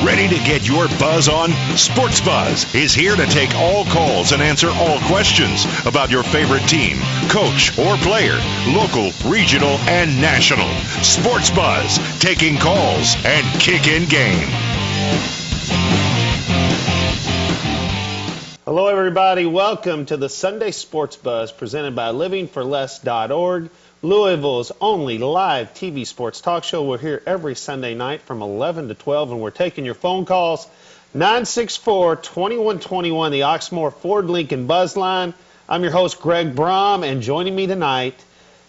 Ready to get your buzz on? Sports Buzz is here to take all calls and answer all questions about your favorite team, coach, or player, local, regional, and national. Sports Buzz, taking calls and kicking game. Hello, everybody. Welcome to the Sunday Sports Buzz presented by livingforless.org, Louisville's only live TV sports talk show. We're here every Sunday night from 11 to 12, and we're taking your phone calls. 964-2121, the Oxmoor Ford Lincoln Buzz Line. I'm your host, Greg Brom, and joining me tonight,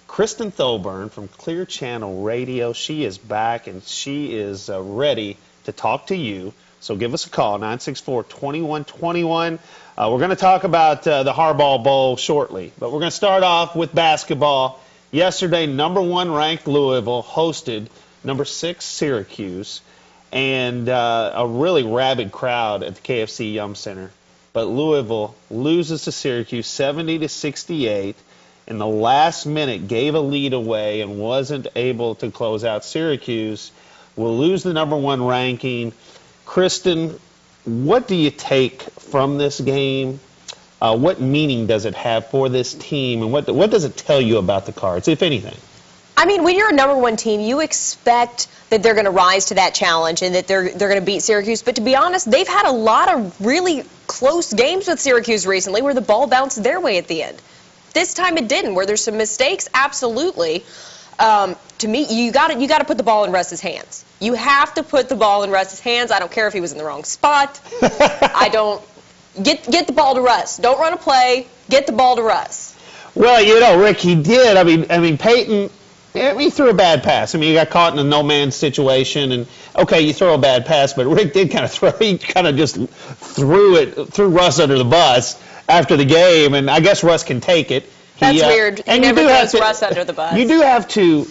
Kristen Thoburn from Clear Channel Radio. She is back, and she is ready to talk to you. So give us a call, 964-2121. We're going to talk about the Harbaugh Bowl shortly, but we're going to start off with basketball. Yesterday, number 1 ranked Louisville hosted number 6 Syracuse, and a really rabid crowd at the KFC Yum Center. But Louisville loses to Syracuse 70-68. In the last minute, gave a lead away and wasn't able to close out. Syracuse will lose the number 1 ranking. Kristen, what do you take from this game? What meaning does it have for this team, and what does it tell you about the Cards, if anything? I mean, when you're a number 1 team, you expect that they're going to rise to that challenge and that they're going to beat Syracuse. But to be honest, they've had a lot of really close games with Syracuse recently where the ball bounced their way at the end. This time it didn't. Where there's some mistakes, absolutely. To me, you got to put the ball in Russ's hands. You have to put the ball in Russ's hands. I don't care if he was in the wrong spot. I don't get the ball to Russ. Don't run a play. Get the ball to Russ. Well, you know, Rick, he did. I mean, Peyton. He threw a bad pass. I mean, he got caught in a no-man's situation, and okay, you throw a bad pass, but Rick did kind of throw. He kind of just threw Russ under the bus after the game, and I guess Russ can take it. That's weird. He never throws Russ under the bus. You do have to.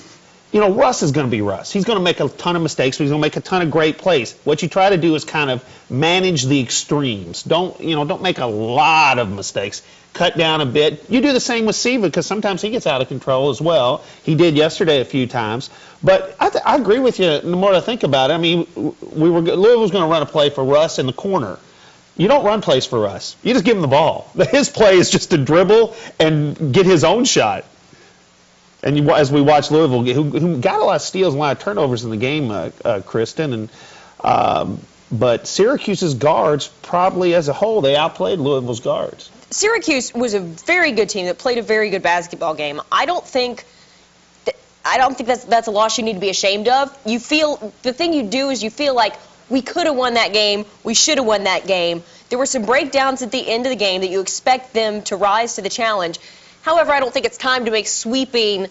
You know, Russ is going to be Russ. He's going to make a ton of mistakes, but he's going to make a ton of great plays. What you try to do is kind of manage the extremes. Don't make a lot of mistakes. Cut down a bit. You do the same with Siva because sometimes he gets out of control as well. He did yesterday a few times. But I agree with you the more I think about it. I mean, Louisville was going to run a play for Russ in the corner. You don't run plays for Russ. You just give him the ball. His play is just to dribble and get his own shot. And as we watch Louisville, who got a lot of steals and a lot of turnovers in the game, Kristen, but Syracuse's guards probably as a whole, they outplayed Louisville's guards. Syracuse was a very good team that played a very good basketball game. I don't think that's a loss you need to be ashamed of. You feel the thing you do is you feel like we could have won that game, we should have won that game. There were some breakdowns at the end of the game that you expect them to rise to the challenge. However, I don't think it's time to make sweeping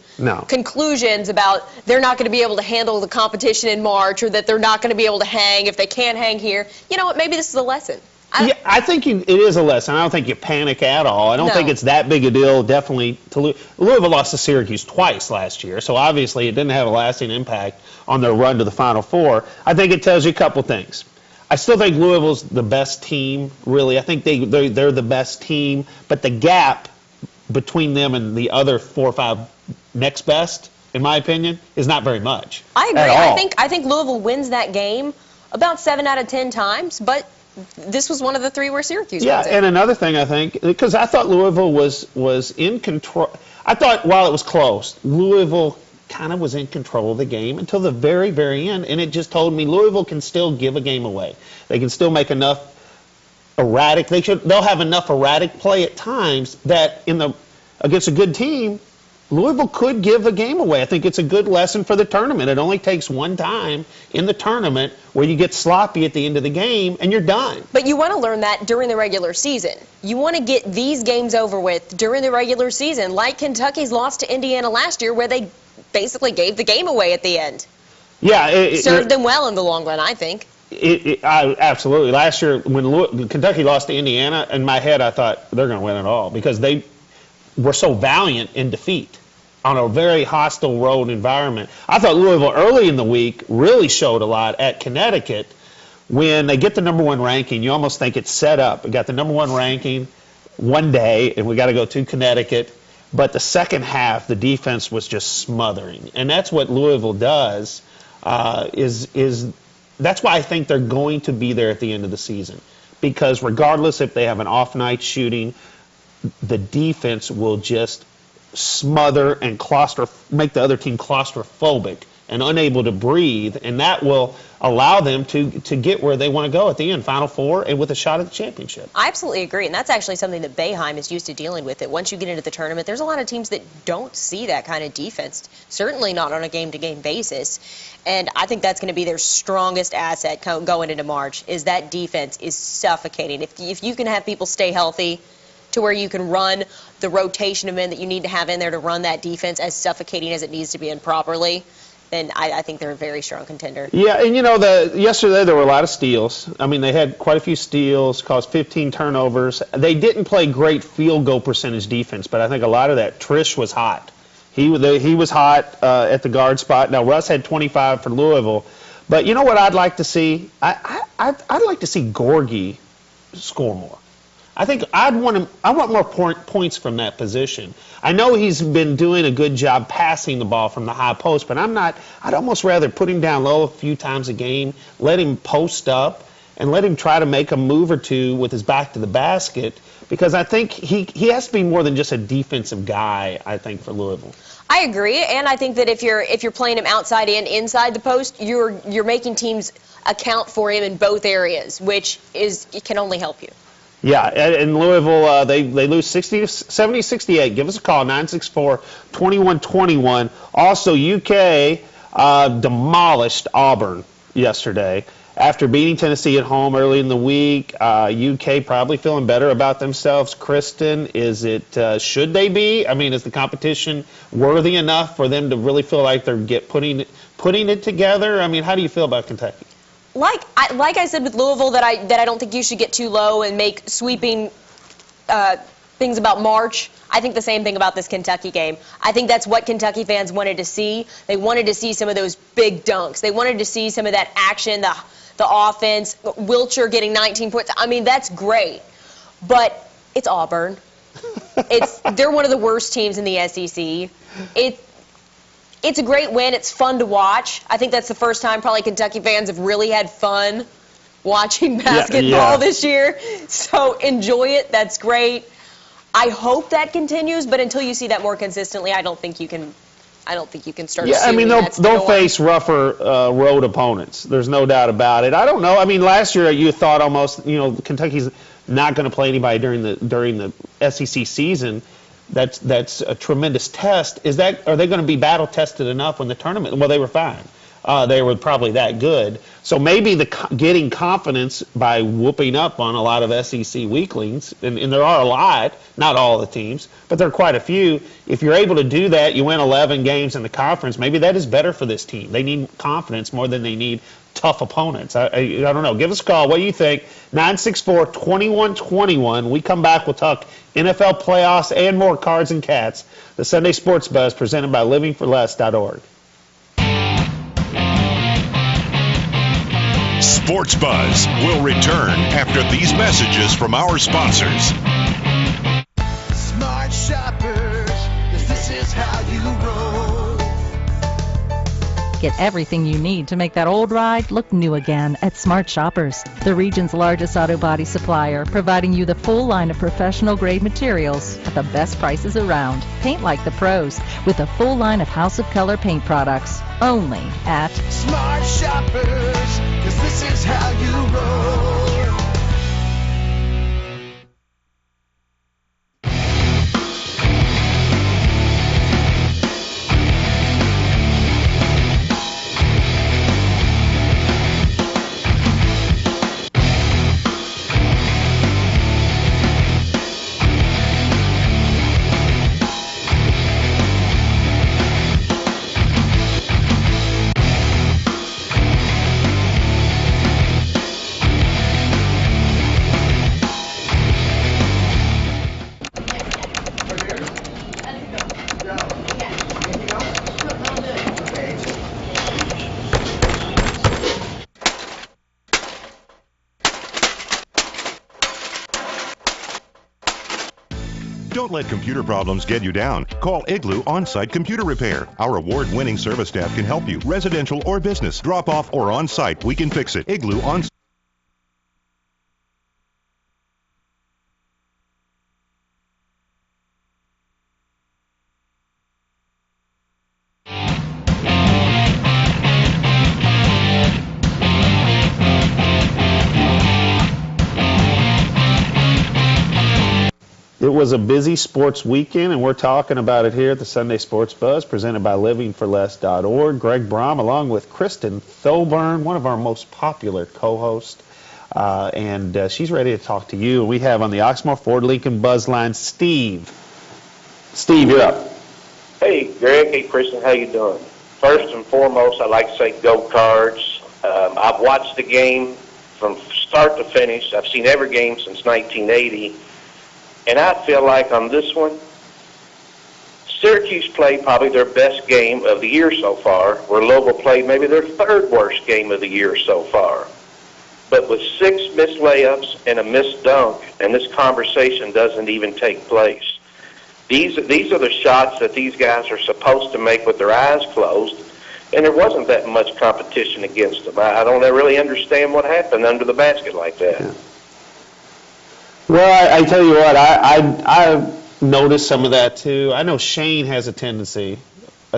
conclusions about they're not going to be able to handle the competition in March or that they're not going to be able to hang if they can't hang here. You know what? Maybe this is a lesson. I think it is a lesson. I don't think you panic at all. I don't think it's that big a deal, definitely. Louisville lost to Syracuse twice last year, so obviously it didn't have a lasting impact on their run to the Final Four. I think it tells you a couple things. I still think Louisville's the best team, really. I think they're the best team, but the gap between them and the other 4 or 5 next best, in my opinion, is not very much. I agree. I think Louisville wins that game about 7 out of 10 times, but this was one of the 3 where Syracuse wins it. And another thing I think, because I thought Louisville was in control. I thought while it was close, Louisville kind of was in control of the game until the very, very end, and it just told me Louisville can still give a game away. They can still make enough erratic. They'll have enough erratic play at times that against a good team, Louisville could give a game away. I think it's a good lesson for the tournament. It only takes one time in the tournament where you get sloppy at the end of the game and you're done. But you want to learn that during the regular season. You want to get these games over with during the regular season, like Kentucky's loss to Indiana last year where they basically gave the game away at the end. Yeah. It served them well in the long run, I think. Absolutely. Last year, when Kentucky lost to Indiana, in my head, I thought they're going to win it all because they were so valiant in defeat on a very hostile road environment. I thought Louisville early in the week really showed a lot at Connecticut. When they get the number 1 ranking, you almost think it's set up. We got the number 1 ranking one day, and we got to go to Connecticut. But the second half, the defense was just smothering, and that's what Louisville does. Is that's why I think they're going to be there at the end of the season. Because regardless if they have an off night shooting, the defense will just smother and make the other team claustrophobic and unable to breathe, and that will allow them to get where they want to go at the end, Final Four, and with a shot at the championship. I absolutely agree, and that's actually something that Boeheim is used to dealing with. That once you get into the tournament, there's a lot of teams that don't see that kind of defense, certainly not on a game-to-game basis, and I think that's going to be their strongest asset going into March, is that defense is suffocating. If you can have people stay healthy to where you can run the rotation of men that you need to have in there to run that defense as suffocating as it needs to be and properly, then I think they're a very strong contender. Yeah, and yesterday there were a lot of steals. I mean, they had quite a few steals, caused 15 turnovers. They didn't play great field goal percentage defense, but I think a lot of that, Trish was hot. He was hot at the guard spot. Now, Russ had 25 for Louisville. But you know what I'd like to see? I'd like to see Gorgie score more. I think I want more points from that position. I know he's been doing a good job passing the ball from the high post, but I'd almost rather put him down low a few times a game, let him post up, and let him try to make a move or two with his back to the basket, because I think he has to be more than just a defensive guy, I think, for Louisville. I agree, and I think that if you're playing him outside and inside the post, you're making teams account for him in both areas, which it can only help you. Yeah, in Louisville, they lose 70-68. Give us a call, 964-2121. Also, UK demolished Auburn yesterday after beating Tennessee at home early in the week. UK probably feeling better about themselves. Kristen, should they be? I mean, is the competition worthy enough for them to really feel like they're putting it together? I mean, how do you feel about Kentucky? Like I said with Louisville, that I don't think you should get too low and make sweeping things about March. I think the same thing about this Kentucky game. I think that's what Kentucky fans wanted to see. They wanted to see some of those big dunks. They wanted to see some of that action, the offense, Wilcher getting 19 points. I mean, that's great. But it's Auburn. They're one of the worst teams in the SEC. It's a great win. It's fun to watch. I think that's the first time probably Kentucky fans have really had fun watching basketball this year. So enjoy it. That's great. I hope that continues, but until you see that more consistently, I don't think you can start. Yeah, I mean, they'll face rougher road opponents. There's no doubt about it. I don't know. I mean, last year you thought almost, Kentucky's not going to play anybody during the SEC season. That's a tremendous test. Are they going to be battle tested enough when the tournament? Well, they were fine. They were probably that good. So maybe getting confidence by whooping up on a lot of SEC weaklings, and there are a lot, not all the teams, but there are quite a few. If you're able to do that, you win 11 games in the conference, maybe that is better for this team. They need confidence more than they need tough opponents. I don't know. Give us a call. What do you think? 964-2121. We come back, we'll talk NFL playoffs and more Cards and Cats. The Sunday Sports Buzz presented by livingforless.org. Sports Buzz will return after these messages from our sponsors. Smart shoppers, 'cause this is how you roll. Get everything you need to make that old ride look new again at Smart Shoppers, the region's largest auto body supplier, providing you the full line of professional-grade materials at the best prices around. Paint like the pros with a full line of House of Color paint products, only at Smart shoppers, 'cause this is how you roll. Don't let computer problems get you down. Call Igloo On-Site Computer Repair. Our award-winning service staff can help you, residential or business. Drop off or on-site, we can fix it. Igloo On-Site. It was a busy sports weekend, and we're talking about it here at the Sunday Sports Buzz, presented by livingforless.org. Greg Brom, along with Kristen Thoburn, one of our most popular co-hosts, and she's ready to talk to you. We have on the Oxmoor Ford Lincoln Buzz line, Steve. Steve, you're up. Hey, Greg. Hey, Kristen. How you doing? First and foremost, I'd like to say go Cards. I've watched the game from start to finish. I've seen every game since 1980. And I feel like on this one, Syracuse played probably their best game of the year so far, where Louisville played maybe their third worst game of the year so far. But with 6 missed layups and a missed dunk, and this conversation doesn't even take place. These are the shots that these guys are supposed to make with their eyes closed, and there wasn't that much competition against them. I don't really understand what happened under the basket like that. Yeah. Well, I tell you what, I noticed some of that too. I know Shane has a tendency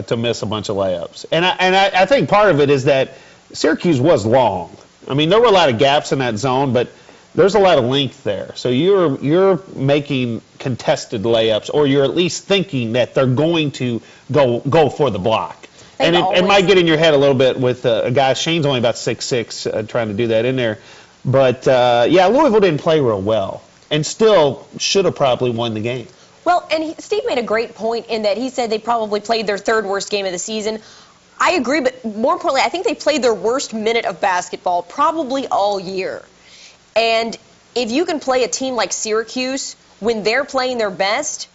to miss a bunch of layups, and I think part of it is that Syracuse was long. I mean, there were a lot of gaps in that zone, but there's a lot of length there. So you're making contested layups, or you're at least thinking that they're going to go for the block. And it might get in your head a little bit with a guy. Shane's only about 6'6", trying to do that in there. But yeah, Louisville didn't play real well, and still should have probably won the game. Well, and Steve made a great point in that he said they probably played their third worst game of the season. I agree, but more importantly, I think they played their worst minute of basketball probably all year. And if you can play a team like Syracuse when they're playing their best,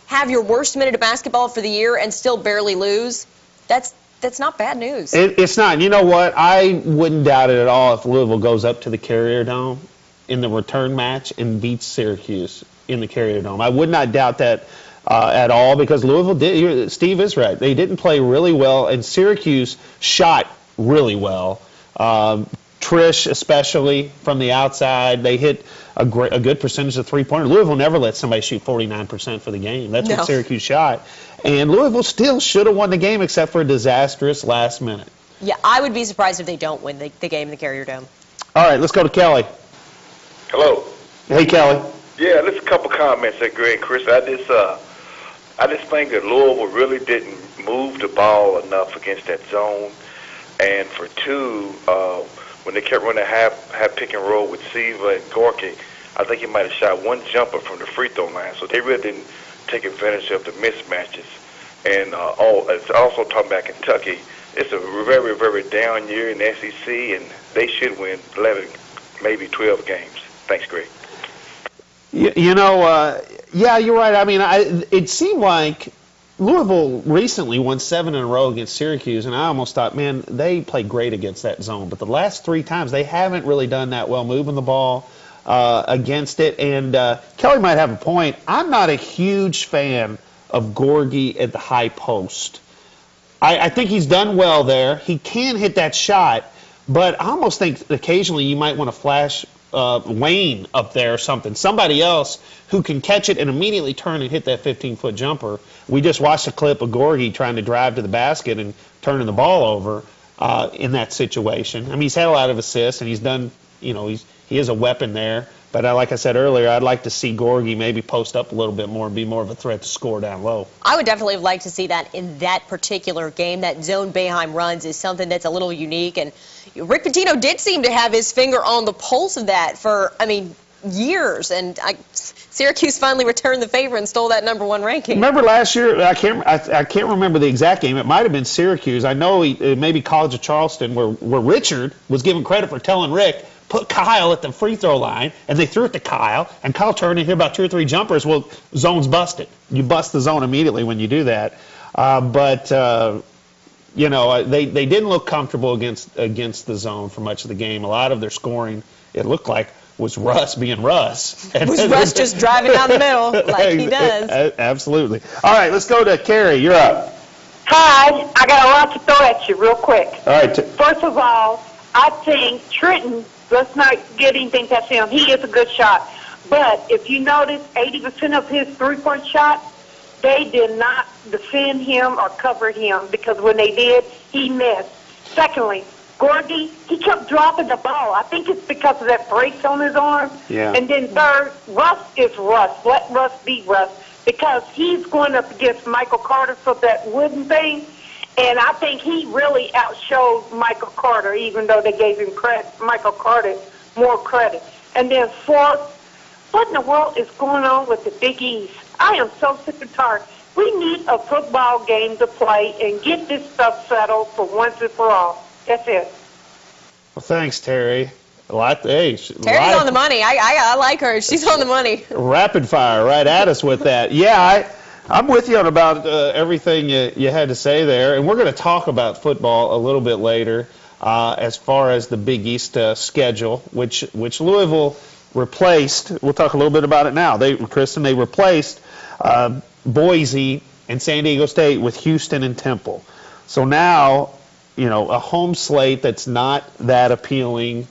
have your worst minute of basketball for the year and still barely lose, that's not bad news. It's not. You know what? I wouldn't doubt it at all if Louisville goes up to the Carrier Dome in the return match and beats Syracuse in the Carrier Dome. I would not doubt that at all, because Louisville did. Steve is right. They didn't play really well, and Syracuse shot really well. Trish, especially from the outside, they hit a good percentage of three-pointers. Louisville never let somebody shoot 49% for the game. That's what Syracuse shot. And Louisville still should have won the game except for a disastrous last minute. Yeah, I would be surprised if they don't win the game in the Carrier Dome. All right, let's go to Kelly. Hello. Hey, Kelly. Yeah, just a couple comments there, Greg and Chris. I just think that Louisville really didn't move the ball enough against that zone. And for two, when they kept running half pick and roll with Siva and Gorky, I think he might have shot one jumper from the free throw line. So they really didn't take advantage of the mismatches. And it's also talking about Kentucky. It's a very, very down year in the SEC, and they should win 11, maybe 12 games. Thanks, Greg. You know, yeah, you're right. I mean, it seemed like Louisville recently won 7 in a row against Syracuse, and I almost thought, man, they played great against that zone. But the last 3 times, they haven't really done that well moving the ball against it. And Kelly might have a point. I'm not a huge fan of Gorgie at the high post. I think he's done well there. He can hit that shot, but I almost think occasionally you might want to flash Wayne up there or something. Somebody else who can catch it and immediately turn and hit that 15-foot jumper. We just watched a clip of Gorgie trying to drive to the basket and turning the ball over in that situation. I mean, he's had a lot of assists, and he's done, you know, he is a weapon there. But like I said earlier, I'd like to see Gorgie maybe post up a little bit more and be more of a threat to score down low. I would definitely have liked to see that in that particular game. That zone Boeheim runs is something that's a little unique. And Rick Pitino did seem to have his finger on the pulse of that for, I mean, years. And Syracuse finally returned the favor and stole that #1 ranking. Remember last year? I can't remember the exact game. It might have been Syracuse. I know maybe College of Charleston, where Richard was given credit for telling Rick, put Kyle at the free throw line, and they threw it to Kyle, and Kyle turned and hit about 2 or 3 jumpers. Well, zone's busted. You bust the zone immediately when you do that. But you know, they didn't look comfortable against the zone for much of the game. A lot of their scoring, it looked like, was Russ being Russ. And Was Russ just driving down the middle like he does? Absolutely. All right, let's go to Carrie. You're up. Hi, I got a lot to throw at you real quick. All right. First of all, I think Trenton, let's not get anything past him. He is a good shot. But if you notice, 80% of his three-point shots, they did not defend him or cover him because when they did, he missed. Secondly, Gordy, he kept dropping the ball. I think it's because of that brace on his arm. Yeah. And then third, Russ is Russ. Let Russ be Russ because he's going up against Michael Carter for that wooden thing. And I think he really outshowed Michael Carter, even though they gave him Michael Carter more credit. And then fourth, what in the world is going on with the Big East? I am so sick and tired. We need a football game to play and get this stuff settled for once and for all. That's it. Well, thanks, Terry. Terry's on the money. I like her. She's on the money. Rapid fire right at us with that. Yeah, I'm with you on about everything you had to say there. And we're going to talk about football a little bit later as far as the Big East schedule, which Louisville replaced. We'll talk a little bit about it now. Kristen, they replaced Boise and San Diego State with Houston and Temple. So now, a home slate that's not that appealing,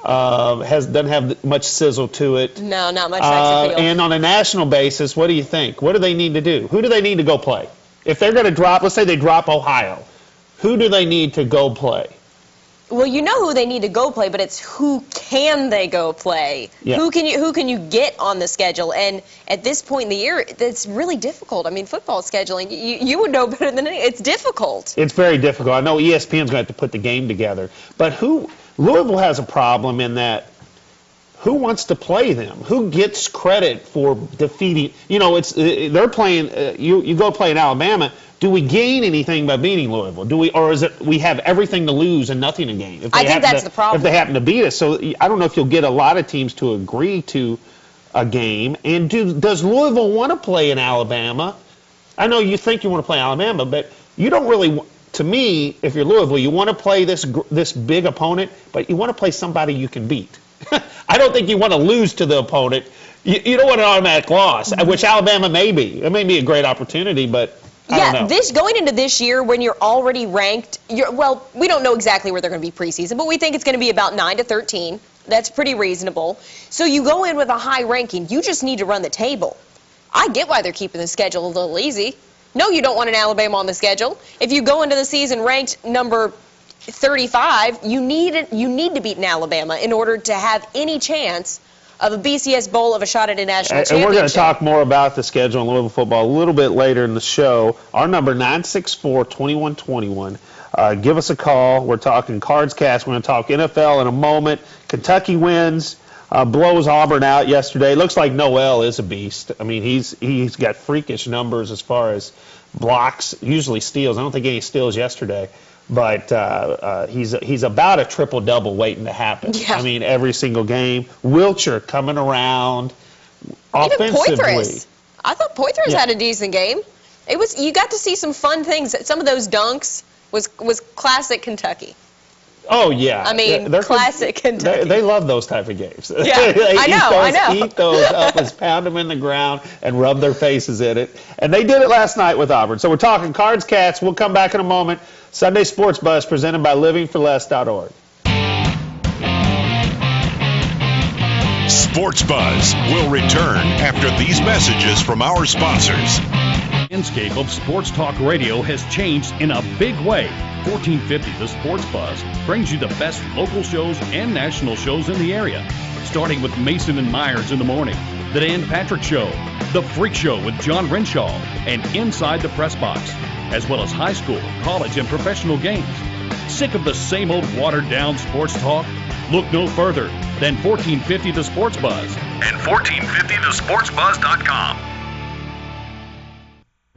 doesn't have much sizzle to it. No, not much sex appeal. And on a national basis, what do you think? What do they need to do? Who do they need to go play? If they're going to drop, let's say they drop Ohio, who do they need to go play? Well, you know who they need to go play, but it's who can they go play? Yeah. Who can you get on the schedule? And at this point in the year, it's really difficult. I mean, football scheduling, you would know better than anyone. It's difficult. It's very difficult. I know ESPN's going to have to put the game together. But Louisville has a problem in that who wants to play them? Who gets credit for defeating? They're playing. You go play in Alabama. Do we gain anything by beating Louisville? Or is it we have everything to lose and nothing to gain? I think that's the problem. If they happen to beat us, so I don't know if you'll get a lot of teams to agree to a game. And does Louisville want to play in Alabama? I know you think you want to play Alabama, but you don't really. To me, if you're Louisville, you want to play this big opponent, but you want to play somebody you can beat. I don't think you want to lose to the opponent. You don't want an automatic loss, which Alabama may be. It may be a great opportunity, but. I don't know. Going into this year when you're already ranked, we don't know exactly where they're going to be preseason, but we think it's going to be about 9 to 13. That's pretty reasonable. So you go in with a high ranking. You just need to run the table. I get why they're keeping the schedule a little easy. No, you don't want an Alabama on the schedule. If you go into the season ranked number 35, you need to beat an Alabama in order to have any chance of a BCS Bowl, of a shot at a national championship. And we're going to talk more about the schedule in Louisville football a little bit later in the show. Our number, 964-2121. Give us a call. We're talking Cards Cast. We're going to talk NFL in a moment. Kentucky wins, blows Auburn out yesterday. Looks like Noel is a beast. I mean, he's got freakish numbers as far as blocks, usually steals. I don't think any steals yesterday. But he's about a triple-double waiting to happen. Yeah. I mean, every single game. Wiltshire coming around offensively. Even Poitras. I thought Poitras had a decent game. You got to see some fun things. Some of those dunks was classic Kentucky. Oh, yeah. I mean, classic Kentucky. They love those type of games. Yeah, I know. Eat those up, pound them in the ground, and rub their faces in it. And they did it last night with Auburn. So we're talking Cards Cats. We'll come back in a moment. Sunday Sports Buzz presented by livingforless.org. Sports Buzz will return after these messages from our sponsors. The landscape of sports talk radio has changed in a big way. 1450 The Sports Buzz brings you the best local shows and national shows in the area. Starting with Mason and Myers in the morning, The Dan Patrick Show, The Freak Show with John Renshaw, and Inside the Press Box, as well as high school, college, and professional games. Sick of the same old watered-down sports talk? Look no further than 1450 The Sports Buzz and 1450thesportsbuzz.com.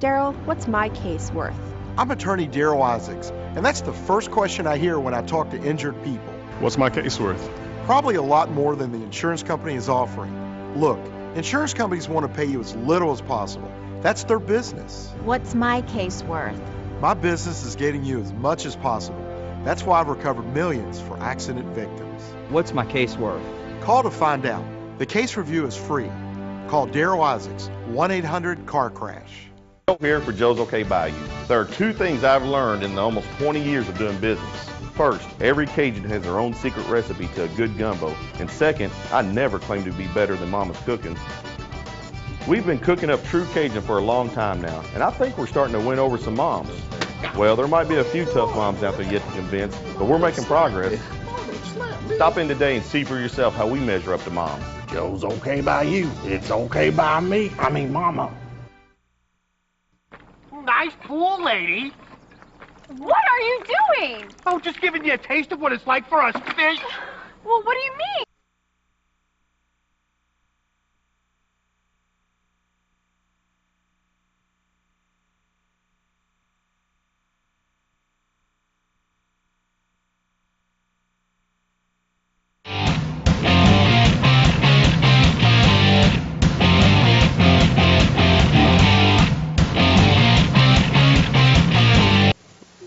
Daryl, what's my case worth? I'm attorney Daryl Isaacs, and that's the first question I hear when I talk to injured people. What's my case worth? Probably a lot more than the insurance company is offering. Look, insurance companies want to pay you as little as possible. That's their business. What's my case worth? My business is getting you as much as possible. That's why I've recovered millions for accident victims. What's my case worth? Call to find out. The case review is free. Call Daryl Isaacs, 1-800-CAR-CRASH. Here for Joe's OK Bayou. There are two things I've learned in the almost 20 years of doing business. First, every Cajun has their own secret recipe to a good gumbo. And second, I never claim to be better than Mama's cooking. We've been cooking up true Cajun for a long time now, and I think we're starting to win over some moms. Well, there might be a few tough moms out there yet to convince, but we're making progress. Stop in today and see for yourself how we measure up to moms. Joe's okay by you. It's okay by me. I mean, Mama. Nice pool, lady. What are you doing? Oh, just giving you a taste of what it's like for us fish. Well, what do you mean?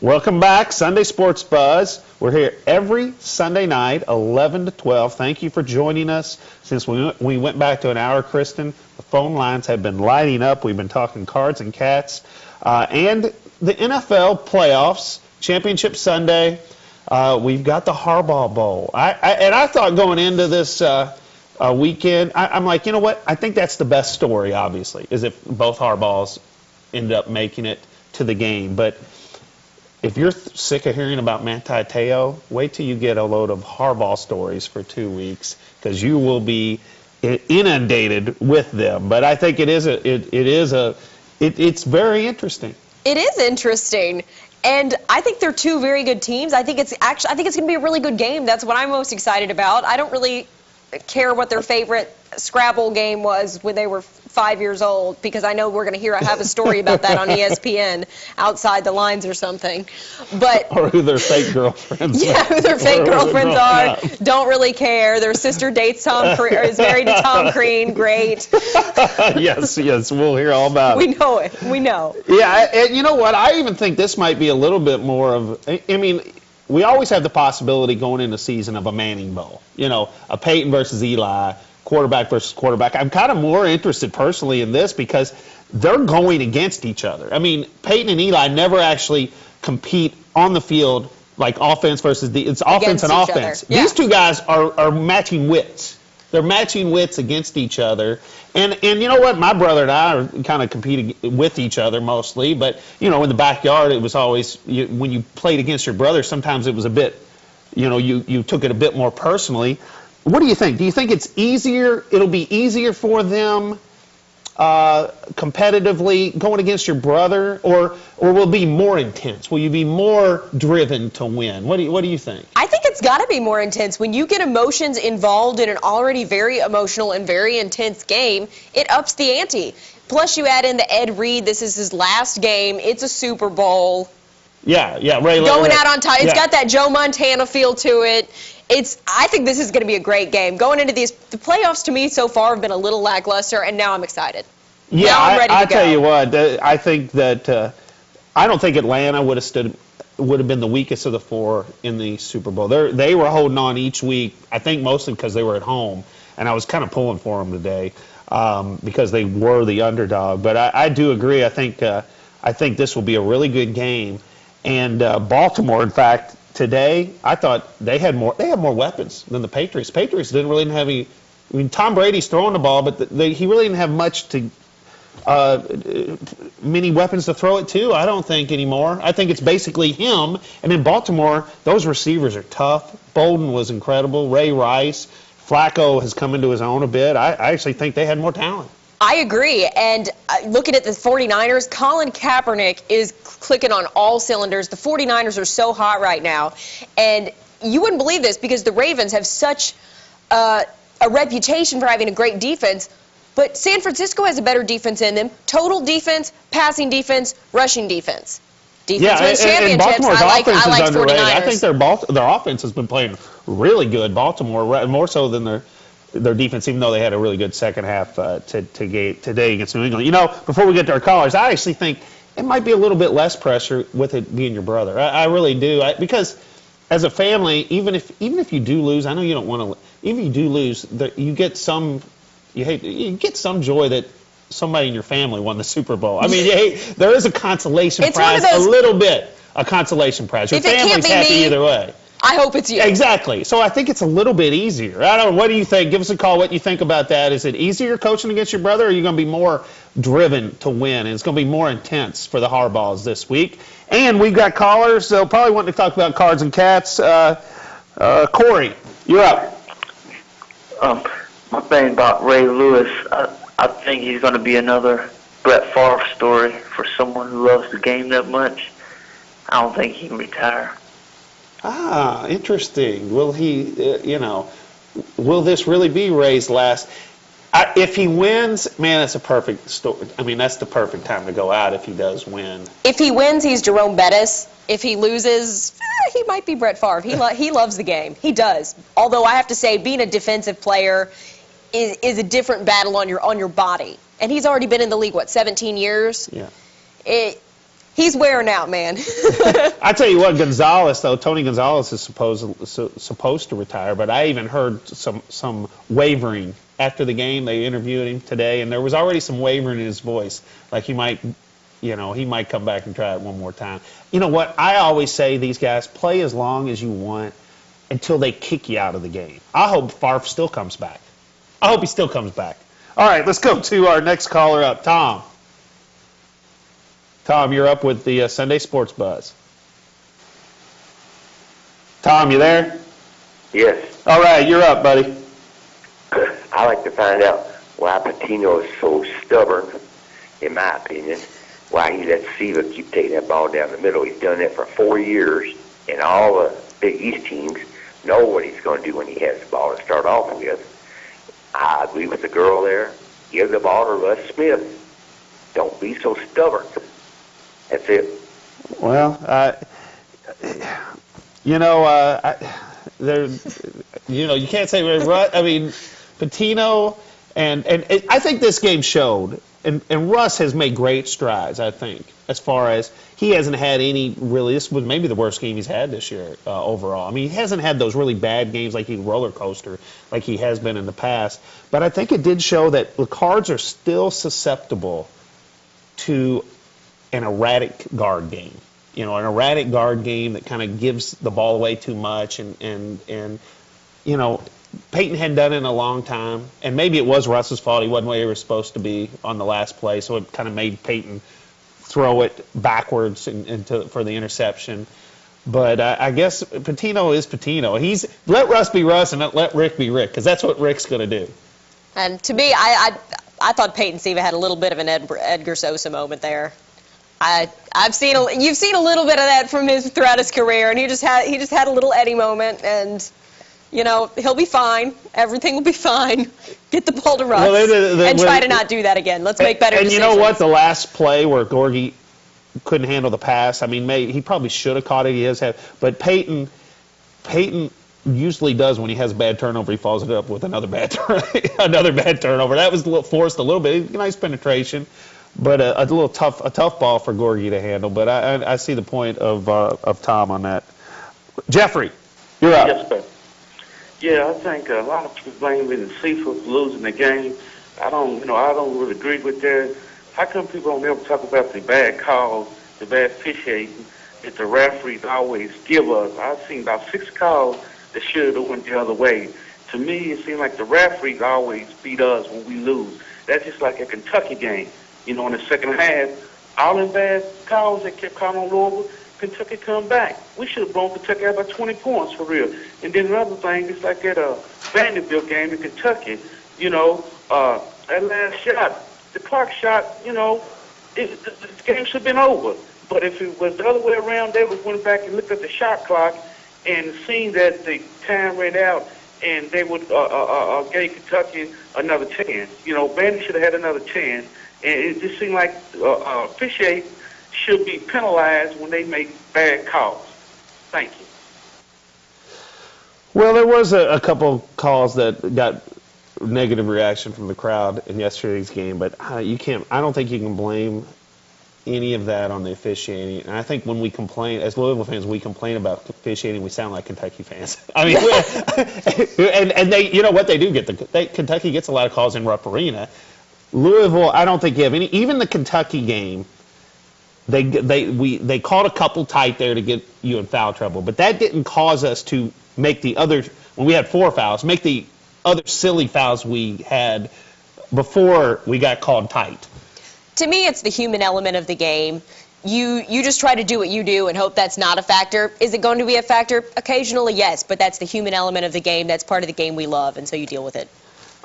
Welcome back, Sunday Sports Buzz. We're here every Sunday night, 11 to 12. Thank you for joining us. Since we went back to an hour, Kristen, the phone lines have been lighting up. We've been talking cards and cats. And the NFL playoffs, Championship Sunday. We've got the Harbaugh Bowl. I thought going into this weekend, I'm like, you know what? I think that's the best story, obviously, is if both Harbaughs end up making it to the game. But if you're sick of hearing about Manti Te'o, wait till you get a load of Harbaugh stories for 2 weeks, because you will be inundated with them. But I think it's very interesting. It is interesting. And I think they're two very good teams. I think it's going to be a really good game. That's what I'm most excited about. I don't really care what their favorite Scrabble game was when they were 5 years old, because I know we're going to have a story about that on ESPN, Outside the Lines or something. But or who their fake girlfriends are. Yeah, who their fake girlfriends are. Don't really care. Their sister dates is married to Tom Crean. Great. Yes, we'll hear all about it. We know it. We know. Yeah, and you know what? I even think this might be a little bit more of, I mean, we always have the possibility going into the season of a Manning Bowl. You know, a Peyton versus Eli, quarterback versus quarterback. I'm kind of more interested personally in this because they're going against each other. I mean, Peyton and Eli never actually compete on the field like offense versus it's offense and offense. Yeah. These two guys are matching wits. They're matching wits against each other. And you know what? My brother and I are kind of competing with each other mostly. But, you know, in the backyard, it was always, when you played against your brother, sometimes it was a bit, you know, you took it a bit more personally. What do you think? Do you think it's easier? It'll be easier for them competitively going against your brother, or will it be more intense? Will you be more driven to win? What do you think? I think it's got to be more intense. When you get emotions involved in an already very emotional and very intense game, it ups the ante. Plus, you add in the Ed Reed. This is his last game. It's a Super Bowl. Yeah, Ray. Going out on top. It's got that Joe Montana feel to it. I think this is going to be a great game. Going into the playoffs, to me, so far have been a little lackluster, and now I'm excited. Yeah, now I'm ready to go. I tell you what, I think that I don't think Atlanta would have been the weakest of the four in the Super Bowl. They were holding on each week, I think mostly because they were at home, and I was kind of pulling for them today because they were the underdog. But I do agree. I think this will be a really good game. And Baltimore, in fact, today, I thought they had more weapons than the Patriots. Patriots didn't really have any. I mean, Tom Brady's throwing the ball, but he really didn't have many weapons to throw it to, I don't think, anymore. I think it's basically him. And in Baltimore, those receivers are tough. Bolden was incredible. Ray Rice. Flacco has come into his own a bit. I actually think they had more talent. I agree. And looking at the 49ers, Colin Kaepernick is clicking on all cylinders. The 49ers are so hot right now. And you wouldn't believe this because the Ravens have such a reputation for having a great defense. But San Francisco has a better defense in them. Total defense, passing defense, rushing defense. Defense wins championships. And Baltimore's offense is underrated. 49ers. I think their offense has been playing really good. Baltimore, more so than their defense, even though they had a really good second half today against New England. You know, before we get to our callers, I actually think it might be a little bit less pressure with it being your brother. I really do. Because as a family, even if you do lose, I know you don't want to. even if you do lose, you get some joy that somebody in your family won the Super Bowl. I mean, there is a consolation prize, a little bit, a consolation prize. Your family's happy either way. I hope it's you. Exactly. So I think it's a little bit easier. I don't know. What do you think? Give us a call. What you think about that? Is it easier coaching against your brother, or are you going to be more driven to win? And it's going to be more intense for the Harbaughs this week. And we've got callers, so probably wanting to talk about Cards and Cats. Corey, you're up. My thing about Ray Lewis, I think he's going to be another Brett Favre story for someone who loves the game that much. I don't think he can retire. Ah, interesting. Will he, will this really be Ray's last? If he wins, man, that's a perfect story. I mean, that's the perfect time to go out if he does win. If he wins, he's Jerome Bettis. If he loses, he might be Brett Favre. He loves the game. He does. Although I have to say, being a defensive player is a different battle on your body. And he's already been in the league, 17 years? Yeah. He's wearing out, man. I tell you what, Gonzalez, though, Tony Gonzalez is supposed to retire, but I even heard some wavering after the game. They interviewed him today, and there was already some wavering in his voice, like he might come back and try it one more time. You know what? I always say these guys play as long as you want until they kick you out of the game. I hope Favre still comes back. I hope he still comes back. All right, let's go to our next caller up, Tom. Tom, you're up with the Sunday Sports Buzz. Tom, you there? Yes. All right, you're up, buddy. I like to find out why Patino is so stubborn, in my opinion, why he lets Siva keep taking that ball down the middle. He's done that for 4 years, and all the Big East teams know what he's going to do when he has the ball to start off with. I agree with the girl there. Give the ball to Russ Smith. Don't be so stubborn. That's it. Well, you can't say, I mean, Patino, and I think this game showed, and Russ has made great strides, I think, as far as he hasn't had any really, this was maybe the worst game he's had this year overall. I mean, he hasn't had those really bad games like he roller coaster like he has been in the past, but I think it did show that the Cards are still susceptible to an erratic guard game. An erratic guard game that kind of gives the ball away too much, and Peyton hadn't done it in a long time, and maybe it was Russ's fault. He wasn't where he was supposed to be on the last play, so it kind of made Peyton throw it backwards for the interception. But I guess Patino is Patino. He's let Russ be Russ and let Rick be Rick, because that's what Rick's going to do. And to me, I thought Peyton Siva had a little bit of an Edgar Sosa moment there. You've seen a little bit of that from throughout his career, and he just had a little Eddie moment, and he'll be fine. Everything will be fine. Get the ball to Russ and try to not do that again. Let's make better decisions. And you know what? The last play where Gorgie couldn't handle the pass, I mean, he probably should have caught it. He has had, but Peyton usually does when he has a bad turnover. He follows it up with another bad turnover. That was forced a little bit. Nice penetration. But a tough ball for Gorgie to handle. But I see the point of Tom on that. Jeffrey, you're up. Yes, sir. Yeah, I think a lot of people blame the Sifa for losing the game. I don't really agree with that. How come people don't ever talk about the bad calls, the bad officiating that the referees always give us? I've seen about 6 calls that should have went the other way. To me, it seems like the referees always beat us when we lose. That's just like a Kentucky game. In the second half, all them bad calls that kept calling on Louisville, Kentucky come back. We should have blown Kentucky out by 20 points for real. And then another thing, it's like at a Vanderbilt game in Kentucky, that last shot, the clock shot, the game should have been over. But if it was the other way around, they would went back and looked at the shot clock and seen that the time ran out, and they would give Kentucky another chance. Vandy should have had another chance. And it just seemed like officiating should be penalized when they make bad calls. Thank you. Well, there was a couple calls that got negative reaction from the crowd in yesterday's game, but I don't think you can blame any of that on the officiating. And I think when we complain, as Louisville fans, we complain about officiating, we sound like Kentucky fans. I mean, and they, you know what, they do get Kentucky gets a lot of calls in Rupp Arena. Louisville, I don't think you have any. Even the Kentucky game, they called a couple tight there to get you in foul trouble, but that didn't cause us to make the other, when we had 4 fouls, make the other silly fouls we had before we got called tight. To me, it's the human element of the game. You just try to do what you do and hope that's not a factor. Is it going to be a factor? Occasionally, yes, but that's the human element of the game. That's part of the game we love, and so you deal with it.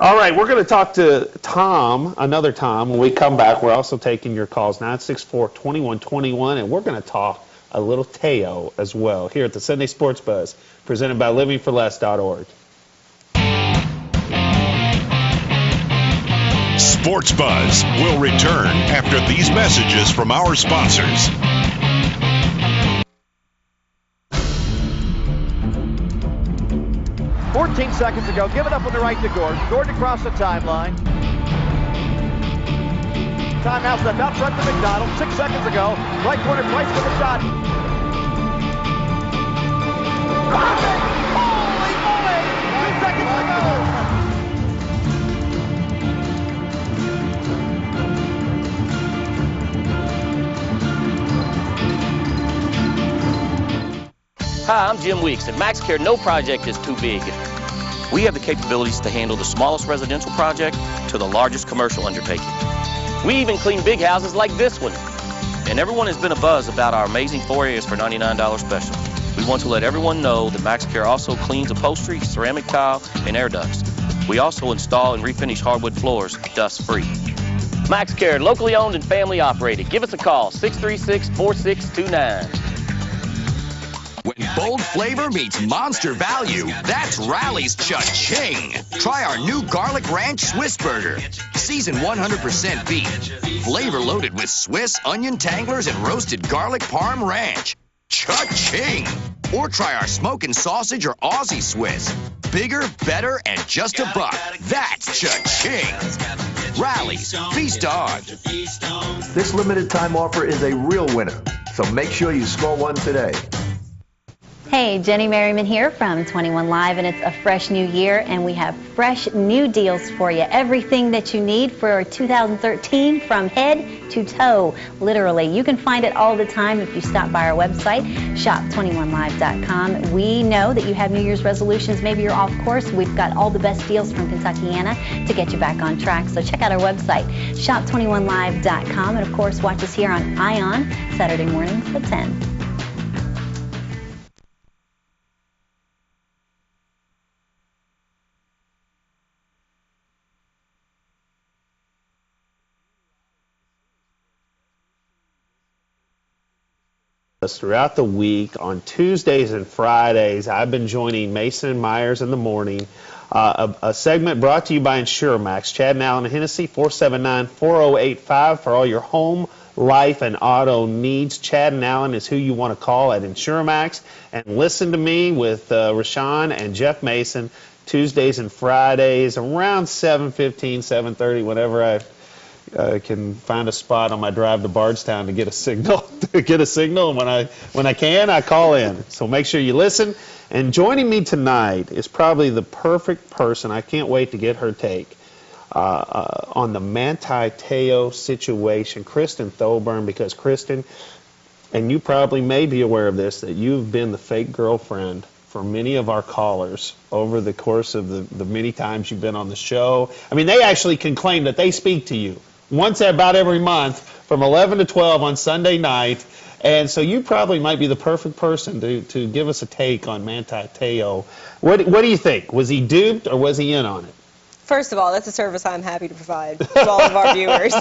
All right, we're going to talk to Tom, another Tom. When we come back, we're also taking your calls, 964-2121, and we're going to talk a little Teo as well here at the Sunday Sports Buzz, presented by livingforless.org. Sports Buzz will return after these messages from our sponsors. "14 seconds ago, give it up on the right to Gordon. Gordon across the timeline. Timeout's left out front to McDonald. 6 seconds ago, right corner, Price with a shot. Holy moly! 2 seconds to go. Hi, I'm Jim Weeks. At MaxCare, no project is too big. We have the capabilities to handle the smallest residential project to the largest commercial undertaking. We even clean big houses like this one. And everyone has been abuzz about our amazing 4 areas for $99 special. We want to let everyone know that MaxCare also cleans upholstery, ceramic tile, and air ducts. We also install and refinish hardwood floors dust-free. MaxCare, locally owned and family operated. Give us a call, 636-4629. When bold flavor meets monster value, that's Rally's Cha-Ching. Try our new Garlic Ranch Swiss Burger. Seasoned 100% beef. Flavor loaded with Swiss, onion tanglers, and roasted garlic parm ranch. Cha-Ching. Or try our smoking sausage or Aussie Swiss. Bigger, better, and just $1. That's Cha-Ching. Rally's. Feast on. This limited time offer is a real winner, so make sure you score one today. Hey, Jenny Merriman here from 21 Live, and it's a fresh new year, and we have fresh new deals for you. Everything that you need for 2013 from head to toe, literally. You can find it all the time if you stop by our website, shop21live.com. We know that you have New Year's resolutions. Maybe you're off course. We've got all the best deals from Kentuckiana to get you back on track. So check out our website, shop21live.com, and of course, watch us here on ION Saturday mornings at 10. Throughout the week, on Tuesdays and Fridays, I've been joining Mason and Myers in the morning. A segment brought to you by InsureMax. Chad and Alan Hennessy, 479-4085 for all your home, life, and auto needs. Chad and Alan is who you want to call at InsureMax. And listen to me with Rashawn and Jeff Mason Tuesdays and Fridays around 7:15, 7:30, whenever I can find a spot on my drive to Bardstown to get a signal. And when I can, I call in. So make sure you listen. And joining me tonight is probably the perfect person. I can't wait to get her take on the Manti Te'o situation, Kristen Thoburn, because Kristen, and you probably may be aware of this, that you've been the fake girlfriend for many of our callers over the course of the many times you've been on the show. I mean, they actually can claim that they speak to you once about every month from 11 to 12 on Sunday night. And so you probably might be the perfect person to give us a take on Manti Te'o. What do you think? Was he duped or was he in on it? First of all, that's a service I'm happy to provide to all of our viewers.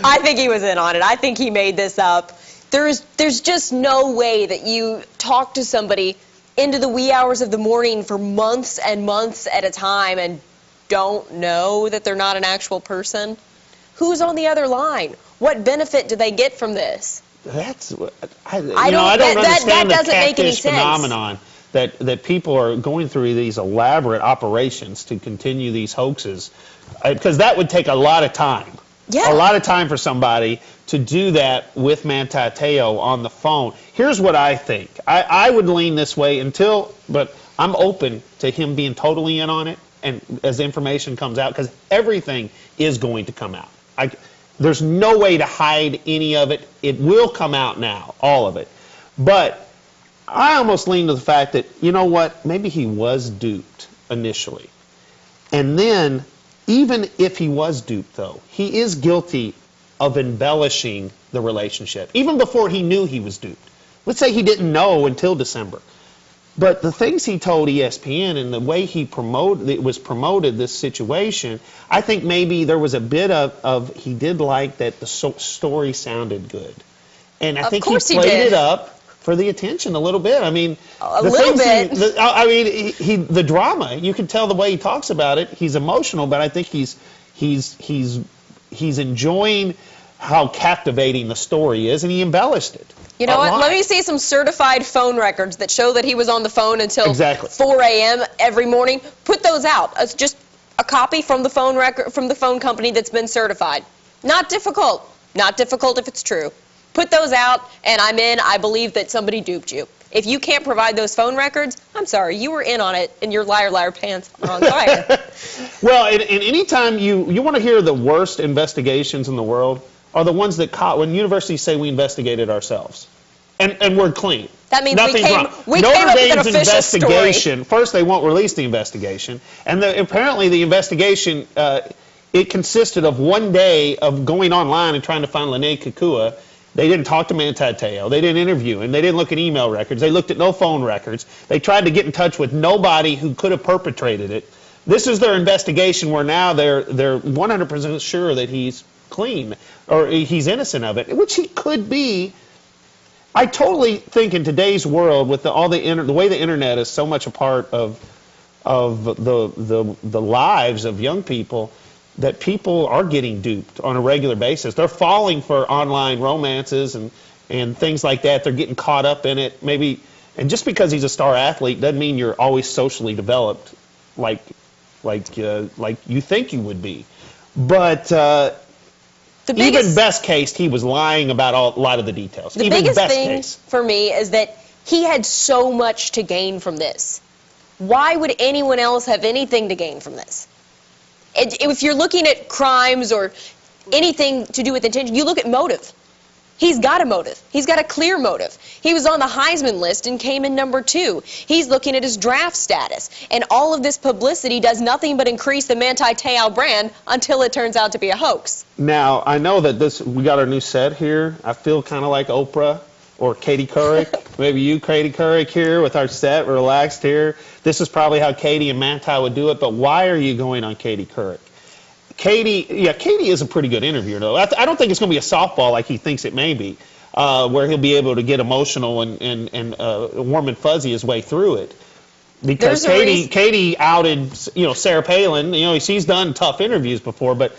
I think he was in on it. I think he made this up. There's just no way that you talk to somebody into the wee hours of the morning for months and months at a time and don't know that they're not an actual person. Who's on the other line? What benefit do they get from this? That's I don't understand the catfish phenomenon that people are going through these elaborate operations to continue these hoaxes, because that would take a lot of time. a lot of time for somebody to do that with Manti Te'o on the phone. Here's what I think. I would lean this way but I'm open to him being totally in on it, and as information comes out, because everything is going to come out. There's no way to hide any of it. It will come out now, all of it. But I almost lean to the fact that, you know what, maybe he was duped initially. And then, even if he was duped, though, he is guilty of embellishing the relationship, even before he knew he was duped. Let's say he didn't know until December. But the things he told ESPN and the way he promoted this situation, I think maybe there was a bit of he did like that the story sounded good. And I think he played it up for the attention a little bit. I mean, the drama, you can tell the way he talks about it. He's emotional, but I think he's enjoying how captivating the story is, and he embellished it. You know what? Let me see some certified phone records that show that he was on the phone until 4 a.m. every morning. Put those out. It's just a copy from the phone record from the phone company that's been certified. Not difficult. Not difficult if it's true. Put those out, and I'm in. I believe that somebody duped you. If you can't provide those phone records, I'm sorry, you were in on it, and your liar pants are on fire. Well, and any time you want to hear the worst investigations in the world are the ones that when universities say we investigated ourselves, and we're clean. That means Nothing's wrong. we came up with an official investigation. story. First, they won't release the investigation, and apparently the investigation it consisted of 1 day of going online and trying to find Lene Kekua. They didn't talk to Manti Te'o. They didn't interview him. They didn't look at email records. They looked at no phone records. They tried to get in touch with nobody who could have perpetrated it. This is their investigation where now they're 100% sure that he's clean or he's innocent of it, which he could be. I totally think in today's world, with the way the internet is so much a part of the lives of young people, that people are getting duped on a regular basis. They're falling for online romances and things like that. They're getting caught up in it. Maybe, and just because he's a star athlete doesn't mean you're always socially developed like you think you would be. But even best case, he was lying about a lot of the details. The biggest thing for me is that he had so much to gain from this. Why would anyone else have anything to gain from this? If you're looking at crimes or anything to do with intention, you look at motive. He's got a motive. He's got a clear motive. He was on the Heisman list and came in number 2. He's looking at his draft status. And all of this publicity does nothing but increase the Manti Te'o brand until it turns out to be a hoax. Now, I know that we got our new set here. I feel kind of like Oprah or Katie Couric. Maybe you, Katie Couric, here with our set, relaxed here. This is probably how Katie and Manti would do it, but why are you going on Katie Couric? Katie is a pretty good interviewer, though. I don't think it's going to be a softball like he thinks it may be, where he'll be able to get emotional and warm and fuzzy his way through it. Because Katie outed, Sarah Palin. She's done tough interviews before, but